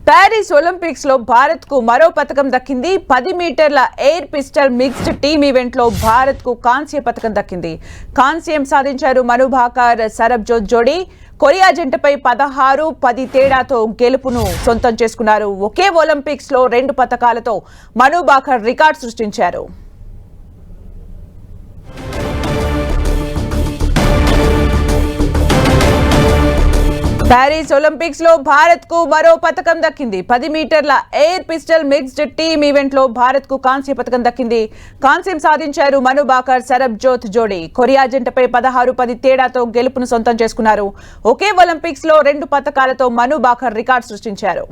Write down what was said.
Paris Olympics లో భారత్ కు మరో పతకం దక్కింది. 10 మీటర్ల air pistol mixed team event లో భారత్ కు కాంస్య పతకం దక్కింది. కాంస్యం సాధించారు మను భాకర్ సరబ్జోత్ జోడీ. కొరియా జంటపై 16-10 తేడాతో గెలుపును సొంతం చేసుకున్నారు. ఒకే ఒలింపిక్స్ లో 2 పతకాలతో మను భాకర్ రికార్డు సృష్టించారు. ప్యారిస్ ఒలింపిక్స్ లో భారత్ కు మరో పతకం దక్కింది. 10 మీటర్ల air pistol mixed team event లో భారత్ కు కాంస్య పతకం దక్కింది. కాంస్యం సాధించారు మను భాకర్ సరబ్జోత్ జోడీ. కొరియా జంటపై 16-10 తేడాతో గెలుపును సొంతం చేసుకున్నారు. ఒకే ఒలింపిక్స్ లో 2 పతకాలతో మను భాకర్ రికార్డు సృష్టించారు.